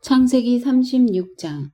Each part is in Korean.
창세기 36장.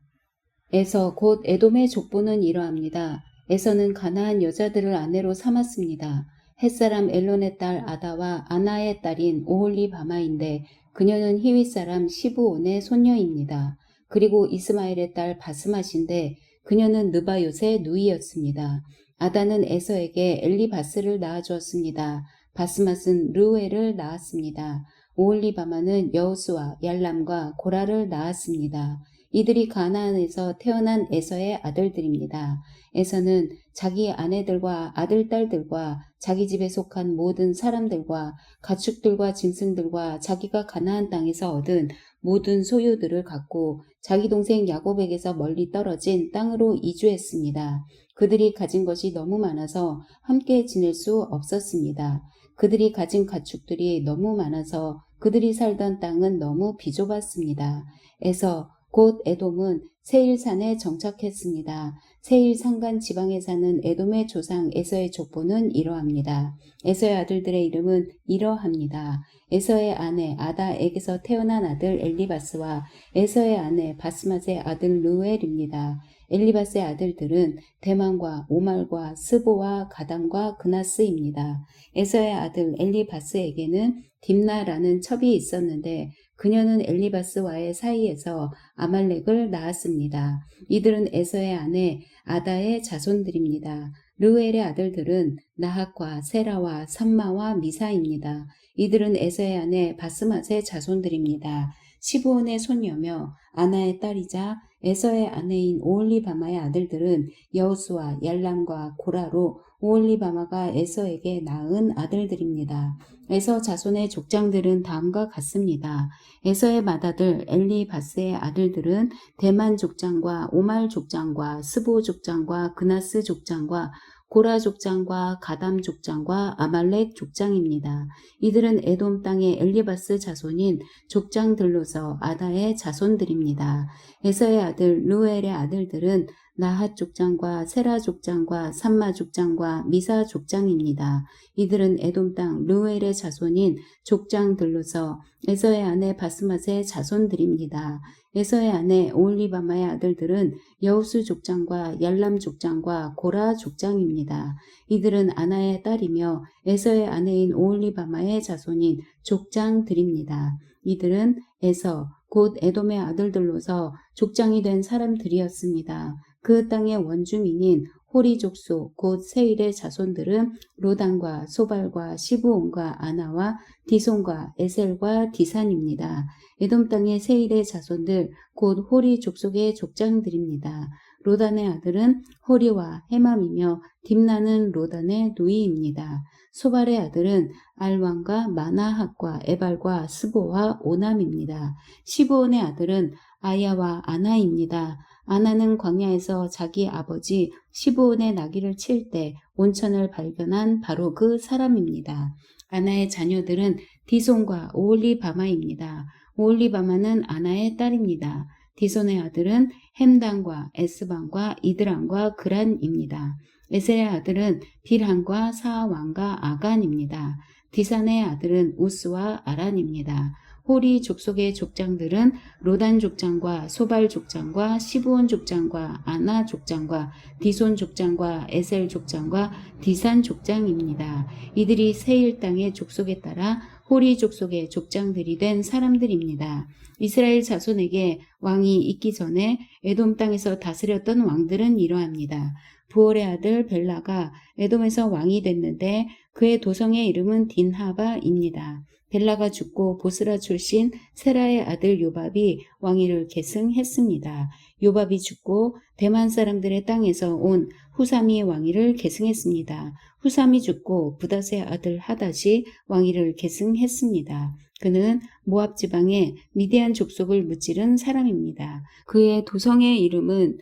에서 곧 에돔의 족보는 이러합니다. 에서는 가나안 여자들을 아내로 삼았습니다. 햇사람 엘론의 딸 아다와 아나의 딸인 오홀리바마인데 그녀는 히윗 사람 시브온의 손녀입니다. 그리고 이스마엘의 딸 바스맛인데 그녀는 느바요의 누이였습니다. 아다는 에서에게 엘리바스를 낳아주었습니다. 바스맛은 르우엘을 낳았습니다. 오홀리바마는 여호수아, 얄람과 고라를 낳았습니다. 이들이 가나안에서 태어난 에서의 아들들입니다. 에서는 자기 아내들과 아들, 딸들과 자기 집에 속한 모든 사람들과 가축들과 짐승들과 자기가 가나안 땅에서 얻은 모든 소유들을 갖고 자기 동생 야곱에게서 멀리 떨어진 땅으로 이주했습니다. 그들이 가진 것이 너무 많아서 함께 지낼 수 없었습니다. 그들이 가진 가축들이 너무 많아서 그들이 살던 땅은 너무 비좁았습니다. 에서 곧 에돔은 세일산에 정착했습니다. 세일 산간 지방에 사는 에돔의 조상 에서의 족보는 이러합니다. 에서의 아들들의 이름은 이러합니다. 에서의 아내 아다에게서 태어난 아들 엘리바스와 에서의 아내 바스맛의 아들 르우엘입니다. 엘리바스의 아들들은 대만과 오말과 스보와 가담과 그나스입니다. 에서의 아들 엘리바스에게는 딥나라는 첩이 있었는데 그녀는 엘리바스와의 사이에서 아말렉을 낳았습니다. 이들은 에서의 아내 아다의 자손들입니다. 르우엘의 아들들은 나핫과 세라와 삼마와 미사입니다. 이들은 에서의 아내 바스맛의 자손들입니다. 시브온의 손녀며 아나의 딸이자 에서의 아내인 오홀리바마의 아들들은 여호수아, 얄람과 고라로 오홀리바마가 에서에게 낳은 아들들입니다. 에서 자손의 족장들은 다음과 같습니다. 에서의 맏아들 엘리바스의 아들들은 대만 족장과 오말 족장과 스보 족장과 그나스 족장과 고라 족장과 가담 족장과 아말렉 족장입니다. 이들은 에돔 땅의 엘리바스 자손인 족장들로서 아다의 자손들입니다. 에서의 아들 르우엘의 아들들은 나핫 족장과 세라 족장과 삼마 족장과 미사 족장입니다. 이들은 에돔 땅 르우엘의 자손인 족장들로서 에서의 아내 바스맛의 자손들입니다. 에서의 아내 오홀리바마의 아들들은 여우수 족장과 얄람 족장과 고라 족장입니다. 이들은 아나의 딸이며 에서의 아내인 오홀리바마의 자손인 족장들입니다. 이들은 에서 곧 에돔의 아들들로서 족장이 된 사람들이었습니다. 그 땅의 원주민인 호리 족속 곧 세일의 자손들은 로단과 소발과 시브온과 아나와 디손과 에셀과 디산입니다. 에돔 땅의 세일의 자손들 곧 호리 족속의 족장들입니다. 로단의 아들은 호리와 헤맘이며 딥나는 로단의 누이입니다. 소발의 아들은 알왕과 마나핫과 에발과 스보와 오남입니다. 시브온의 아들은 아야와 아나입니다. 아나는 광야에서 자기 아버지 시브온의 나귀를 칠 때 온천을 발견한 바로 그 사람입니다. 아나의 자녀들은 디손과 오홀리바마입니다. 오홀리바마는 아나의 딸입니다. 디손의 아들은 햄단과 에스반과 이드람과 그란입니다. 에셀의 아들은 빌한과 사왕과 아간입니다. 디산의 아들은 우스와 아란입니다. 호리 족속의 족장들은 로단 족장과 소발 족장과 시브온 족장과 아나 족장과 디손 족장과 에셀 족장과 디산 족장입니다. 이들이 세일 땅의 족속에 따라 호리 족속의 족장들이 된 사람들입니다. 이스라엘 자손에게 왕이 있기 전에 에돔 땅에서 다스렸던 왕들은 이러합니다. 부올의 아들 벨라가 에돔에서 왕이 됐는데 그의 도성의 이름은 딘하바입니다. 벨라가 죽고 보스라 출신 세라의 아들 요밥이 왕위를 계승했습니다. 요밥이 죽고 대만 사람들의 땅에서 온 후삼이 왕위를 계승했습니다. 후삼이 죽고 부닷의 아들 하닷이 왕위를 계승했습니다. 그는 모압 지방에 미디안 족속을 무찌른 사람입니다. 그의 도성의 이름은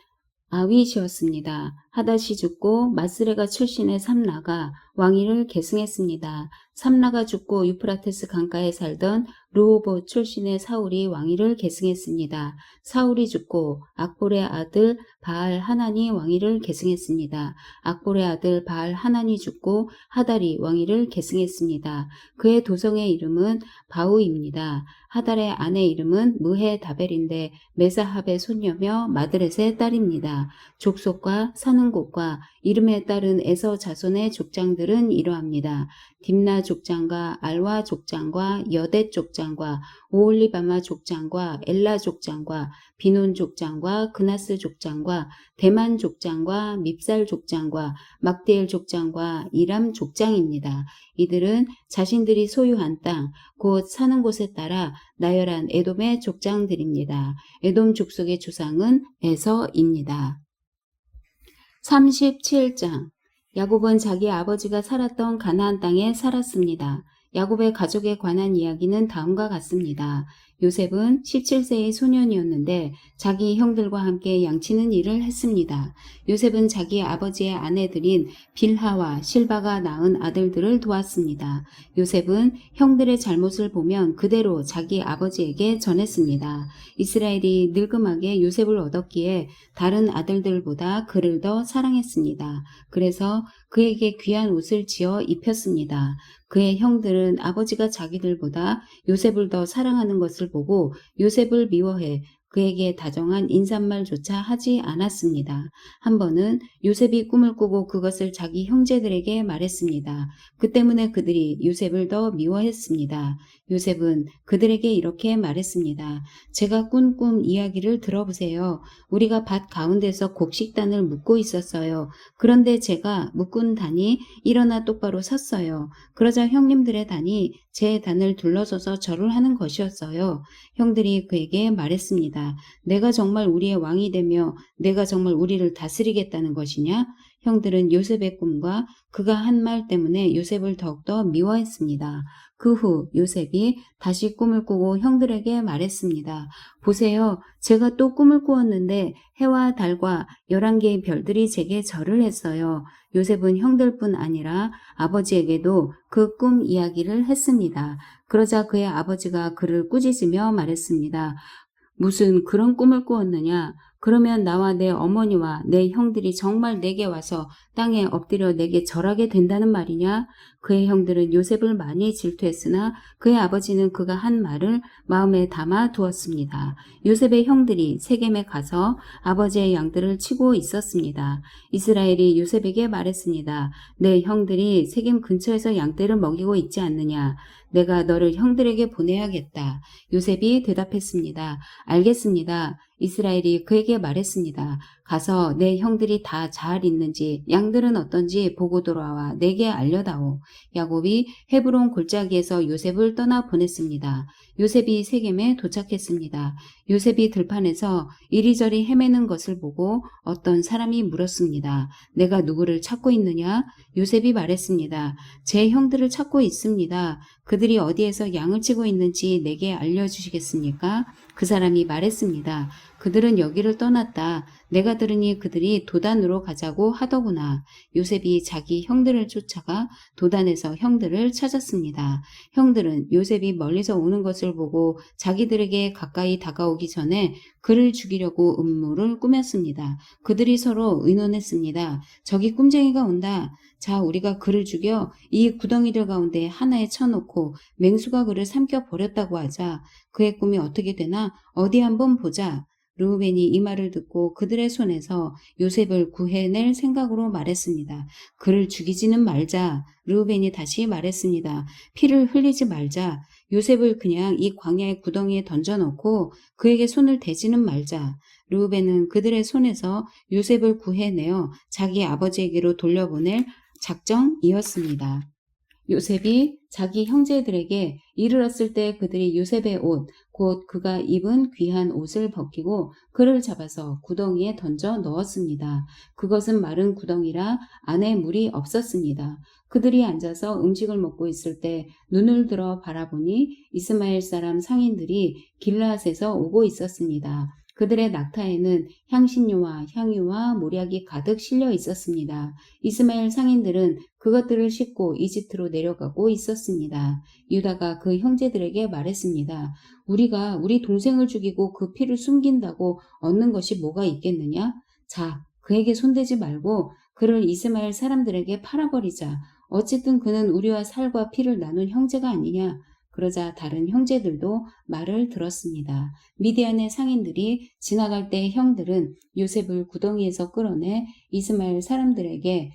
아윗이었습니다. 하닷이 죽고 마스레가 출신의 삼라가 왕위를 계승했습니다. 삼라가 죽고 유프라테스 강가에 살던 르호봇 출신의 사울이 왕위를 계승했습니다. 사울이 죽고 악볼의 아들 바알 하난이 왕위를 계승했습니다. 악볼의 아들 바알 하난이 죽고 하달이 왕위를 계승했습니다. 그의 도성의 이름은 바우입니다. 하달의 아내 이름은 무헤다벨인데 메사합의 손녀며 마드렛의 딸입니다. 족속과 사는 곳과 이름에 따른 에서 자손의 족장들은 이러합니다. 딥나 족장과 알와 족장과 여댓 족장과 오홀리바마 족장과 엘라 족장과 비논 족장과 그나스 족장과 대만 족장과 밉살 족장과 막디엘 족장과 이람 족장입니다. 이들은 자신들이 소유한 땅, 곧 사는 곳에 따라 나열한 에돔의 족장들입니다. 에돔 족속의 조상은 에서입니다. 37장 야곱은 자기 아버지가 살았던 가나안 땅에 살았습니다. 야곱의 가족에 관한 이야기는 다음과 같습니다. 요셉은 17세의 소년이었는데 자기 형들과 함께 양치는 일을 했습니다. 요셉은 자기 아버지의 아내들인 빌하와 실바가 낳은 아들들을 도왔습니다. 요셉은 형들의 잘못을 보면 그대로 자기 아버지에게 전했습니다. 이스라엘이 늙음하게 요셉을 얻었기에 다른 아들들보다 그를 더 사랑했습니다. 그래서 그에게 귀한 옷을 지어 입혔습니다. 그의 형들은 아버지가 자기들보다 요셉을 더 사랑하는 것을 보고 요셉을 미워해 그에게 다정한 인사말조차 하지 않았습니다. 한 번은 요셉이 꿈을 꾸고 그것을 자기 형제들에게 말했습니다. 그 때문에 그들이 요셉을 더 미워했습니다. 요셉은 그들에게 이렇게 말했습니다. 제가 꾼 꿈 이야기를 들어보세요. 우리가 밭 가운데서 곡식단을 묶고 있었어요. 그런데 제가 묶은 단이 일어나 똑바로 섰어요. 그러자 형님들의 단이 제 단을 둘러서서 절을 하는 것이었어요. 형들이 그에게 말했습니다. 내가 정말 우리의 왕이 되며 내가 정말 우리를 다스리겠다는 것이냐? 형들은 요셉의 꿈과 그가 한 말 때문에 요셉을 더욱더 미워했습니다. 그 후 요셉이 다시 꿈을 꾸고 형들에게 말했습니다. 보세요. 제가 또 꿈을 꾸었는데 해와 달과 11개의 별들이 제게 절을 했어요. 요셉은 형들뿐 아니라 아버지에게도 그 꿈 이야기를 했습니다. 그러자 그의 아버지가 그를 꾸짖으며 말했습니다. 무슨 그런 꿈을 꾸었느냐? 그러면 나와 내 어머니와 내 형들이 정말 내게 와서 땅에 엎드려 내게 절하게 된다는 말이냐? 그의 형들은 요셉을 많이 질투했으나 그의 아버지는 그가 한 말을 마음에 담아 두었습니다. 요셉의 형들이 세겜에 가서 아버지의 양들을 치고 있었습니다. 이스라엘이 요셉에게 말했습니다. 내 형들이 세겜 근처에서 양떼를 먹이고 있지 않느냐? 내가 너를 형들에게 보내야겠다. 요셉이 대답했습니다. 알겠습니다. 이스라엘이 그에게 말했습니다. 가서 내 형들이 다 잘 있는지 양들은 어떤지 보고 돌아와 내게 알려다오. 야곱이 헤브론 골짜기에서 요셉을 떠나 보냈습니다. 요셉이 세겜에 도착했습니다. 요셉이 들판에서 이리저리 헤매는 것을 보고 어떤 사람이 물었습니다. 내가 누구를 찾고 있느냐? 요셉이 말했습니다. 제 형들을 찾고 있습니다. 그들이 어디에서 양을 치고 있는지 내게 알려주시겠습니까? 그 사람이 말했습니다. 그들은 여기를 떠났다. 내가 들으니 그들이 도단으로 가자고 하더구나. 요셉이 자기 형들을 쫓아가 도단에서 형들을 찾았습니다. 형들은 요셉이 멀리서 오는 것을 보고 자기들에게 가까이 다가오기 전에 그를 죽이려고 음모를 꾸몄습니다. 그들이 서로 의논했습니다. 저기 꼼쟁이가 온다. 자, 우리가 그를 죽여 이 구덩이들 가운데 하나에 쳐놓고 맹수가 그를 삼켜버렸다고 하자. 그의 꿈이 어떻게 되나 어디 한번 보자. 르우벤이 이 말을 듣고 그들의 손에서 요셉을 구해낼 생각으로 말했습니다. 그를 죽이지는 말자. 르우벤이 다시 말했습니다. 피를 흘리지 말자. 요셉을 그냥 이 광야의 구덩이에 던져놓고 그에게 손을 대지는 말자. 르우벤은 그들의 손에서 요셉을 구해내어 자기 아버지에게로 돌려보낼 작정이었습니다. 요셉이 자기 형제들에게 이르렀을 때 그들이 요셉의 옷, 곧 그가 입은 귀한 옷을 벗기고 그를 잡아서 구덩이에 던져 넣었습니다. 그것은 마른 구덩이라 안에 물이 없었습니다. 그들이 앉아서 음식을 먹고 있을 때 눈을 들어 바라보니 이스마엘 사람 상인들이 길르앗에서 오고 있었습니다. 그들의 낙타에는 향신료와 향유와 몰약이 가득 실려 있었습니다. 이스마엘 상인들은 그것들을 싣고 이집트로 내려가고 있었습니다. 유다가 그 형제들에게 말했습니다. 우리가 우리 동생을 죽이고 그 피를 숨긴다고 얻는 것이 뭐가 있겠느냐? 자, 그에게 손대지 말고 그를 이스마엘 사람들에게 팔아버리자. 어쨌든 그는 우리와 살과 피를 나눈 형제가 아니냐. 그러자 다른 형제들도 말을 들었습니다. 미디안의 상인들이 지나갈 때 형들은 요셉을 구덩이에서 끌어내 이스마엘 사람들에게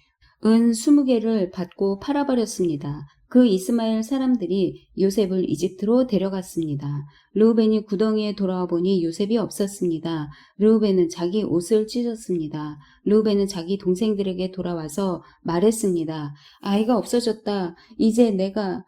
은 20개를 받고 팔아버렸습니다. 그 이스마엘 사람들이 요셉을 이집트로 데려갔습니다. 르우벤이 구덩이에 돌아와 보니 요셉이 없었습니다. 르우벤은 자기 옷을 찢었습니다. 르우벤은 자기 동생들에게 돌아와서 말했습니다. 아이가 없어졌다. 이제 내가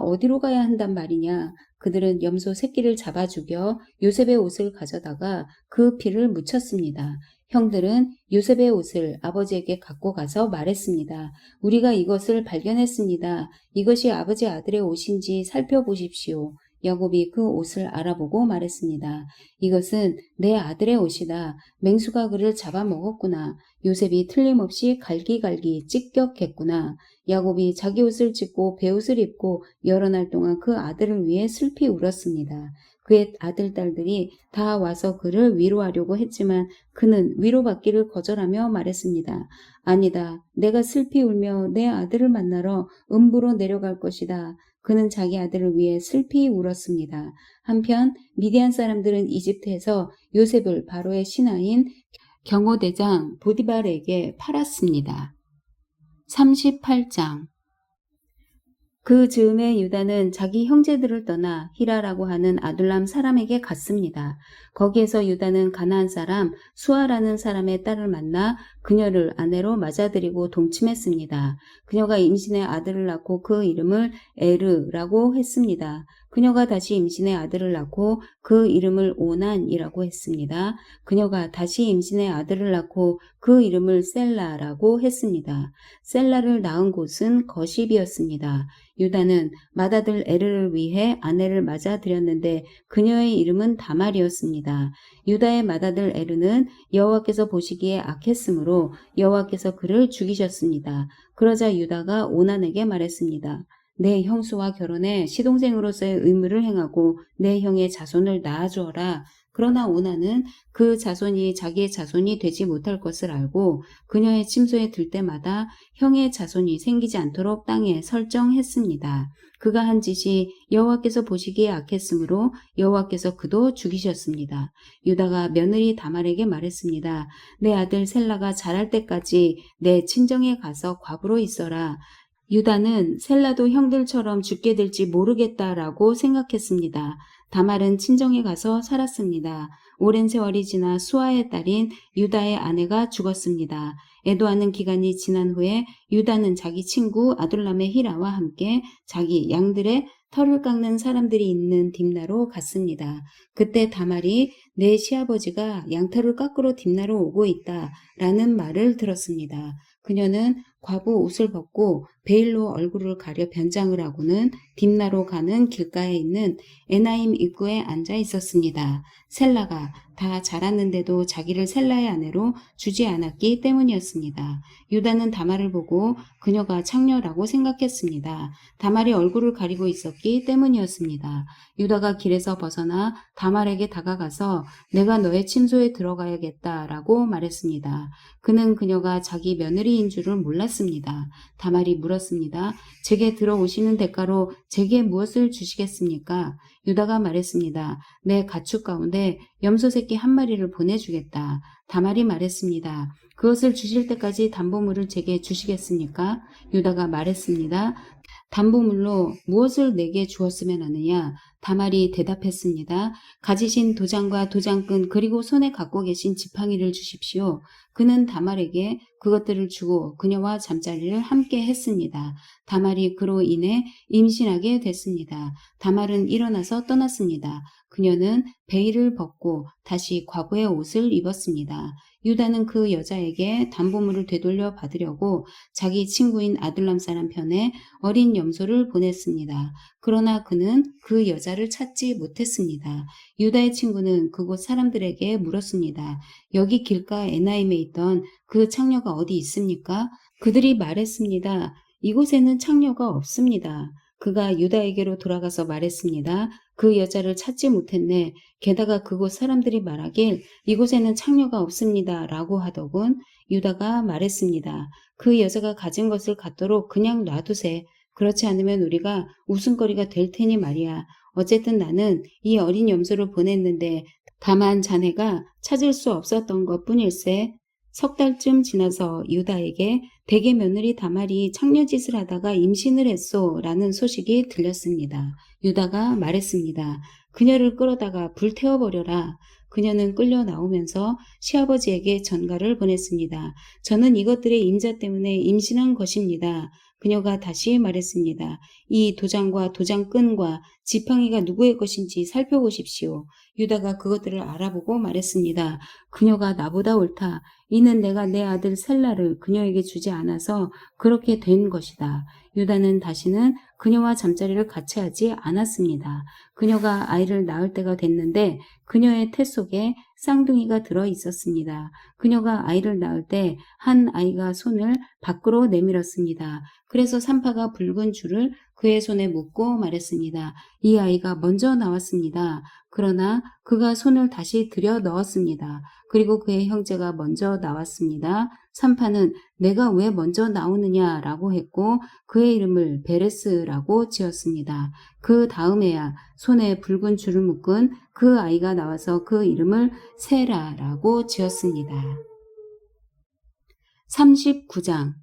어디로 가야 한단 말이냐. 그들은 염소 새끼를 잡아 죽여 요셉의 옷을 가져다가 그 피를 묻혔습니다. 형들은 요셉의 옷을 아버지에게 갖고 가서 말했습니다. 우리가 이것을 발견했습니다. 이것이 아버지 아들의 옷인지 살펴보십시오. 야곱이 그 옷을 알아보고 말했습니다. 이것은 내 아들의 옷이다. 맹수가 그를 잡아먹었구나. 요셉이 틀림없이 갈기갈기 찢겼겠구나. 야곱이 자기 옷을 찢고 베옷을 입고 여러 날 동안 그 아들을 위해 슬피 울었습니다. 그의 아들, 딸들이 다 와서 그를 위로하려고 했지만 그는 위로받기를 거절하며 말했습니다. 아니다. 내가 슬피 울며 내 아들을 만나러 음부로 내려갈 것이다. 그는 자기 아들을 위해 슬피 울었습니다. 한편 미디안 사람들은 이집트에서 요셉을 바로의 신하인 경호대장 보디발에게 팔았습니다. 38장 그 즈음에 유다는 자기 형제들을 떠나 히라라고 하는 아둘람 사람에게 갔습니다. 거기에서 유다는 가나안 사람 수아라는 사람의 딸을 만나 그녀를 아내로 맞아들이고 동침했습니다. 그녀가 임신해 아들을 낳고 그 이름을 에르라고 했습니다. 그녀가 다시 임신해 아들을 낳고 그 이름을 오난이라고 했습니다. 그녀가 다시 임신해 아들을 낳고 그 이름을 셀라라고 했습니다. 셀라를 낳은 곳은 거십이었습니다. 유다는 맏아들 에르를 위해 아내를 맞아들였는데 그녀의 이름은 다말이었습니다. 유다의 맏아들 에르는 여호와께서 보시기에 악했으므로 여호와께서 그를 죽이셨습니다. 그러자 유다가 오난에게 말했습니다. 내 형수와 결혼해 시동생으로서의 의무를 행하고 내 형의 자손을 낳아주어라. 그러나 오난은 그 자손이 자기의 자손이 되지 못할 것을 알고 그녀의 침소에 들 때마다 형의 자손이 생기지 않도록 땅에 설정했습니다. 그가 한 짓이 여호와께서 보시기에 악했으므로 여호와께서 그도 죽이셨습니다. 유다가 며느리 다말에게 말했습니다. 내 아들 셀라가 자랄 때까지 내 친정에 가서 과부로 있어라. 유다는 셀라도 형들처럼 죽게 될지 모르겠다라고 생각했습니다. 다말은 친정에 가서 살았습니다. 오랜 세월이 지나 수아의 딸인 유다의 아내가 죽었습니다. 애도하는 기간이 지난 후에 유다는 자기 친구 아둘람의 히라와 함께 자기 양들의 털을 깎는 사람들이 있는 딥나로 갔습니다. 그때 다말이 내 시아버지가 양털을 깎으러 딥나로 오고 있다 라는 말을 들었습니다. 그녀는 과부 옷을 벗고 베일로 얼굴을 가려 변장을 하고는 딥나로 가는 길가에 있는 에나임 입구에 앉아 있었습니다. 셀라가 다 자랐는데도 자기를 셀라의 아내로 주지 않았기 때문이었습니다. 유다는 다말을 보고 그녀가 창녀라고 생각했습니다. 다말이 얼굴을 가리고 있었기 때문이었습니다. 유다가 길에서 벗어나 다말에게 다가가서 내가 너의 침소에 들어가야겠다라고 말했습니다. 그는 그녀가 자기 며느리인 줄을 몰랐습니다. 다말이 물었습니다. 제게 들어오시는 대가로 제게 무엇을 주시겠습니까? 유다가 말했습니다. 내 가축 가운데 염소 새끼 한 마리를 보내주겠다. 다말이 말했습니다. 그것을 주실 때까지 담보물을 제게 주시겠습니까? 유다가 말했습니다. 담보물로 무엇을 내게 주었으면 하느냐? 다말이 대답했습니다. 가지신 도장과 도장끈 그리고 손에 갖고 계신 지팡이를 주십시오. 그는 다말에게 그것들을 주고 그녀와 잠자리를 함께 했습니다. 다말이 그로 인해 임신하게 됐습니다. 다말은 일어나서 떠났습니다. 그녀는 베일을 벗고 다시 과거의 옷을 입었습니다. 유다는 그 여자에게 담보물을 되돌려 받으려고 자기 친구인 아둘람 사람 편에 어린 염소를 보냈습니다. 그러나 그는 그 여자를 찾지 못했습니다. 유다의 친구는 그곳 사람들에게 물었습니다. 여기 길가 에나임에 있던 그 창녀가 어디 있습니까? 그들이 말했습니다. 이곳에는 창녀가 없습니다. 그가 유다에게로 돌아가서 말했습니다. 그 여자를 찾지 못했네. 게다가 그곳 사람들이 말하길 이곳에는 창녀가 없습니다. 라고 하더군. 유다가 말했습니다. 그 여자가 가진 것을 갖도록 그냥 놔두세. 그렇지 않으면 우리가 웃음거리가 될 테니 말이야. 어쨌든 나는 이 어린 염소를 보냈는데 다만 자네가 찾을 수 없었던 것 뿐일세. 석 달쯤 지나서 유다에게 대개 며느리 다말이 창녀짓을 하다가 임신을 했소 라는 소식이 들렸습니다. 유다가 말했습니다. 그녀를 끌어다가 불태워버려라. 그녀는 끌려 나오면서 시아버지에게 전가를 보냈습니다. 저는 이것들의 임자 때문에 임신한 것입니다. 그녀가 다시 말했습니다. 이 도장과 도장끈과 지팡이가 누구의 것인지 살펴보십시오. 유다가 그것들을 알아보고 말했습니다. 그녀가 나보다 옳다. 이는 내가 내 아들 셀라를 그녀에게 주지 않아서 그렇게 된 것이다. 유다는 다시는 그녀와 잠자리를 같이 하지 않았습니다. 그녀가 아이를 낳을 때가 됐는데 그녀의 태 속에 쌍둥이가 들어 있었습니다. 그녀가 아이를 낳을 때 한 아이가 손을 밖으로 내밀었습니다. 그래서 산파가 붉은 줄을 그의 손에 묶고 말했습니다. 이 아이가 먼저 나왔습니다. 그러나 그가 손을 다시 들여 넣었습니다. 그리고 그의 형제가 먼저 나왔습니다. 산파는 내가 왜 먼저 나오느냐라고 했고 그의 이름을 베레스라고 지었습니다. 그 다음에야 손에 붉은 줄을 묶은 그 아이가 나와서 그 이름을 세라라고 지었습니다. 39장.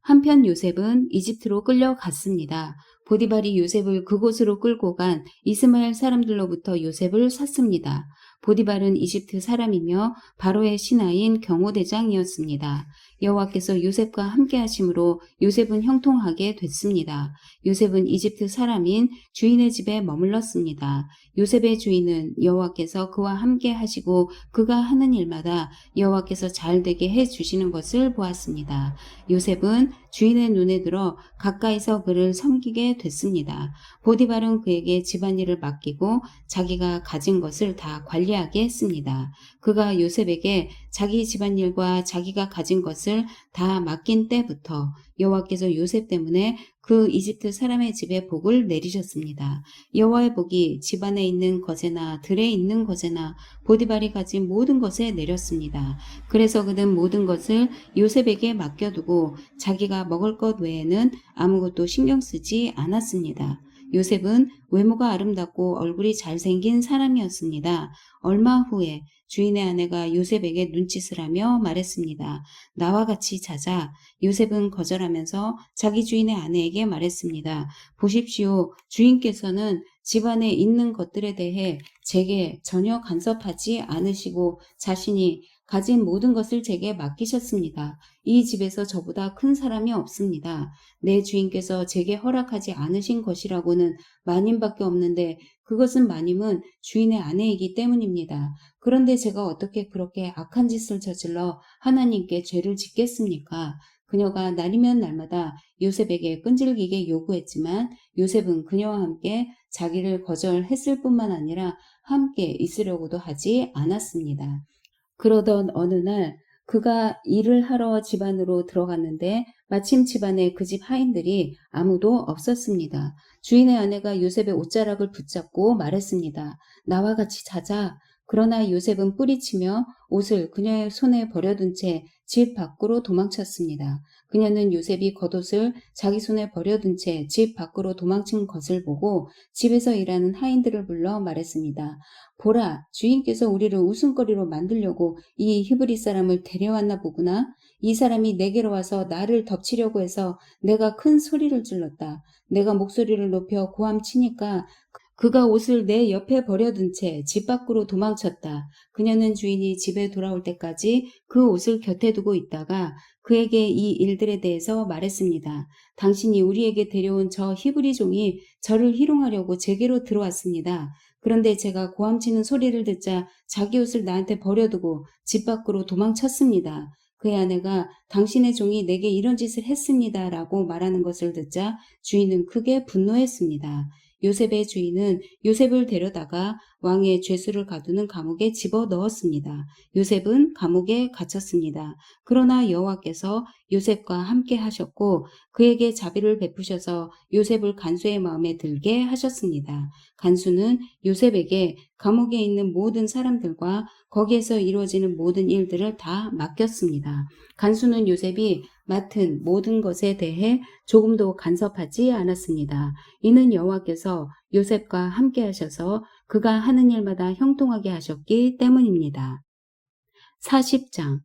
한편 요셉은 이집트로 끌려갔습니다. 보디발이 요셉을 그곳으로 끌고 간 이스마엘 사람들로부터 요셉을 샀습니다. 보디발은 이집트 사람이며 바로의 신하인 경호대장이었습니다. 여호와께서 요셉과 함께 하심으로 요셉은 형통하게 됐습니다. 요셉은 이집트 사람인 주인의 집에 머물렀습니다. 요셉의 주인은 여호와께서 그와 함께 하시고 그가 하는 일마다 여호와께서 잘되게 해주시는 것을 보았습니다. 요셉은 주인의 눈에 들어 가까이서 그를 섬기게 됐습니다. 보디발은 그에게 집안일을 맡기고 자기가 가진 것을 다 관리하게 했습니다. 그가 요셉에게 자기 집안일과 자기가 가진 것을 다 맡긴 때부터 여호와께서 요셉 때문에 그 이집트 사람의 집에 복을 내리셨습니다. 여호와의 복이 집안에 있는 것에나 들에 있는 것에나 보디발이 가진 모든 것에 내렸습니다. 그래서 그는 모든 것을 요셉에게 맡겨두고 자기가 먹을 것 외에는 아무것도 신경 쓰지 않았습니다. 요셉은 외모가 아름답고 얼굴이 잘생긴 사람이었습니다. 얼마 후에 주인의 아내가 요셉에게 눈짓을 하며 말했습니다. 나와 같이 자자. 요셉은 거절하면서 자기 주인의 아내에게 말했습니다. 보십시오. 주인께서는 집안에 있는 것들에 대해 제게 전혀 간섭하지 않으시고 자신이 가진 모든 것을 제게 맡기셨습니다. 이 집에서 저보다 큰 사람이 없습니다. 내 주인께서 제게 허락하지 않으신 것이라고는 마님밖에 없는데 그것은 마님은 주인의 아내이기 때문입니다. 그런데 제가 어떻게 그렇게 악한 짓을 저질러 하나님께 죄를 짓겠습니까? 그녀가 날이면 날마다 요셉에게 끈질기게 요구했지만 요셉은 그녀와 함께 자기를 거절했을 뿐만 아니라 함께 있으려고도 하지 않았습니다. 그러던 어느 날 그가 일을 하러 집 안으로 들어갔는데 마침 집안에 그 집 하인들이 아무도 없었습니다. 주인의 아내가 요셉의 옷자락을 붙잡고 말했습니다. 나와 같이 자자. 그러나 요셉은 뿌리치며 옷을 그녀의 손에 버려둔 채 집 밖으로 도망쳤습니다. 그녀는 요셉이 겉옷을 자기 손에 버려둔 채 집 밖으로 도망친 것을 보고 집에서 일하는 하인들을 불러 말했습니다. 보라, 주인께서 우리를 웃음거리로 만들려고 이 히브리 사람을 데려왔나 보구나. 이 사람이 내게로 와서 나를 덮치려고 해서 내가 큰 소리를 질렀다. 내가 목소리를 높여 고함치니까 그가 옷을 내 옆에 버려둔 채 집 밖으로 도망쳤다. 그녀는 주인이 집에 돌아올 때까지 그 옷을 곁에 두고 있다가 그에게 이 일들에 대해서 말했습니다. 당신이 우리에게 데려온 저 히브리 종이 저를 희롱하려고 제게로 들어왔습니다. 그런데 제가 고함치는 소리를 듣자 자기 옷을 나한테 버려두고 집 밖으로 도망쳤습니다. 그의 아내가 당신의 종이 내게 이런 짓을 했습니다. 라고 말하는 것을 듣자 주인은 크게 분노했습니다. 요셉의 주인은 요셉을 데려다가 왕의 죄수를 가두는 감옥에 집어 넣었습니다. 요셉은 감옥에 갇혔습니다. 그러나 여호와께서 요셉과 함께 하셨고 그에게 자비를 베푸셔서 요셉을 간수의 마음에 들게 하셨습니다. 간수는 요셉에게 감옥에 있는 모든 사람들과 거기에서 이루어지는 모든 일들을 다 맡겼습니다. 간수는 요셉이 맡은 모든 것에 대해 조금도 간섭하지 않았습니다. 이는 여호와께서 요셉과 함께 하셔서 그가 하는 일마다 형통하게 하셨기 때문입니다. 40장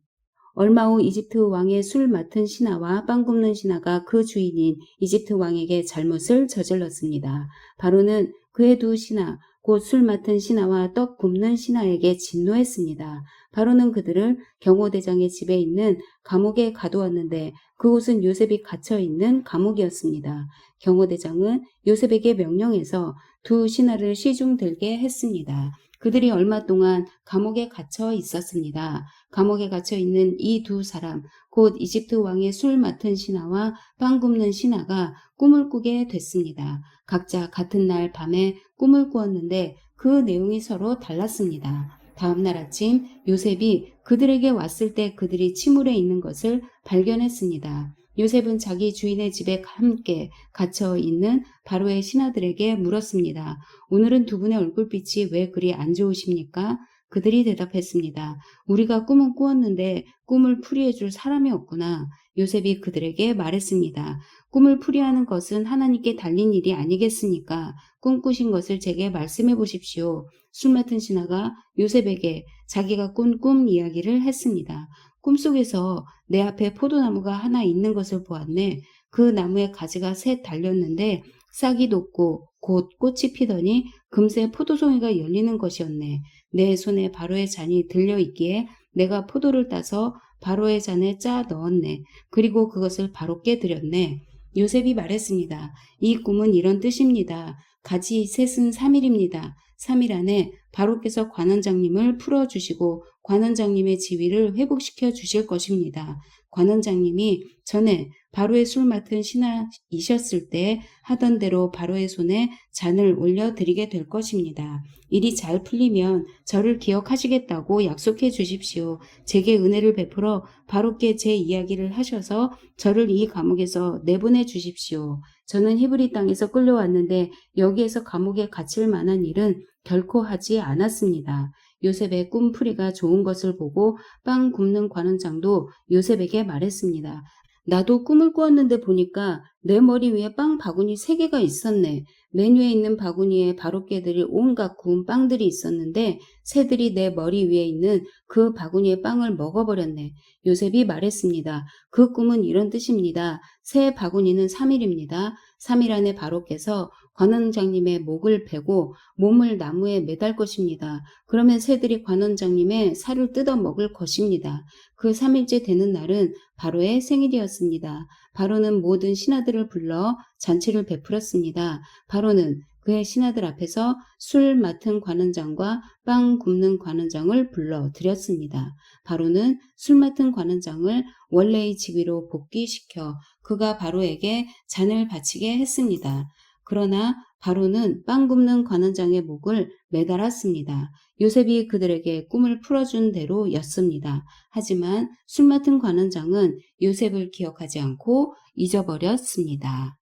얼마 후 이집트 왕의 술 맡은 신하와 빵 굽는 신하가 그 주인인 이집트 왕에게 잘못을 저질렀습니다. 바로는 그의 두 신하, 곧 술 맡은 신하와 떡 굽는 신하에게 진노했습니다. 바로는 그들을 경호대장의 집에 있는 감옥에 가두었는데 그곳은 요셉이 갇혀 있는 감옥이었습니다. 경호대장은 요셉에게 명령해서 두 신하를 시중 들게 했습니다. 그들이 얼마 동안 감옥에 갇혀 있었습니다. 감옥에 갇혀 있는 이 두 사람, 곧 이집트 왕의 술 맡은 신하와 빵 굽는 신하가 꿈을 꾸게 됐습니다. 각자 같은 날 밤에 꿈을 꾸었는데 그 내용이 서로 달랐습니다. 다음 날 아침 요셉이 그들에게 왔을 때 그들이 침울해 있는 것을 발견했습니다. 요셉은 자기 주인의 집에 함께 갇혀 있는 바로의 신하들에게 물었습니다. 오늘은 두 분의 얼굴빛이 왜 그리 안 좋으십니까? 그들이 대답했습니다. 우리가 꿈은 꾸었는데 꿈을 풀이해 줄 사람이 없구나. 요셉이 그들에게 말했습니다. 꿈을 풀이하는 것은 하나님께 달린 일이 아니겠습니까? 꿈 꾸신 것을 제게 말씀해 보십시오. 술 맡은 신하가 요셉에게 자기가 꾼 꿈 이야기를 했습니다. 꿈속에서 내 앞에 포도나무가 하나 있는 것을 보았네. 그 나무에 가지가 셋 달렸는데 싹이 돋고 곧 꽃이 피더니 금세 포도송이가 열리는 것이었네. 내 손에 바로의 잔이 들려 있기에 내가 포도를 따서 바로의 잔에 짜 넣었네. 그리고 그것을 바로께 드렸네. 요셉이 말했습니다. 이 꿈은 이런 뜻입니다. 가지 셋은 3일입니다. 3일 안에 바로께서 관원장님을 풀어주시고 관원장님의 지위를 회복시켜 주실 것입니다. 관원장님이 전에 바로의 술 맡은 신하이셨을 때 하던 대로 바로의 손에 잔을 올려드리게 될 것입니다. 일이 잘 풀리면 저를 기억하시겠다고 약속해 주십시오. 제게 은혜를 베풀어 바로께 제 이야기를 하셔서 저를 이 감옥에서 내보내 주십시오. 저는 히브리 땅에서 끌려왔는데 여기에서 감옥에 갇힐 만한 일은 결코 하지 않았습니다. 요셉의 꿈풀이가 좋은 것을 보고 빵 굽는 관원장도 요셉에게 말했습니다. 나도 꿈을 꾸었는데 보니까 내 머리 위에 빵 바구니 3개가 있었네. 맨 위에 있는 바구니에 바로께 드릴 온갖 구운 빵들이 있었는데 새들이 내 머리 위에 있는 그 바구니의 빵을 먹어버렸네. 요셉이 말했습니다. 그 꿈은 이런 뜻입니다. 새 바구니는 3일입니다. 3일 안에 바로께서 관원장님의 목을 베고 몸을 나무에 매달 것입니다. 그러면 새들이 관원장님의 살을 뜯어 먹을 것입니다. 그 3일째 되는 날은 바로의 생일이었습니다. 바로는 모든 신하들을 불러 잔치를 베풀었습니다. 바로는 그의 신하들 앞에서 술 맡은 관원장과 빵 굽는 관원장을 불러 드렸습니다. 바로는 술 맡은 관원장을 원래의 직위로 복귀시켜 그가 바로에게 잔을 바치게 했습니다. 그러나 바로는 빵 굽는 관원장의 목을 매달았습니다. 요셉이 그들에게 꿈을 풀어준 대로였습니다. 하지만 술 맡은 관원장은 요셉을 기억하지 않고 잊어버렸습니다.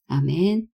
아멘.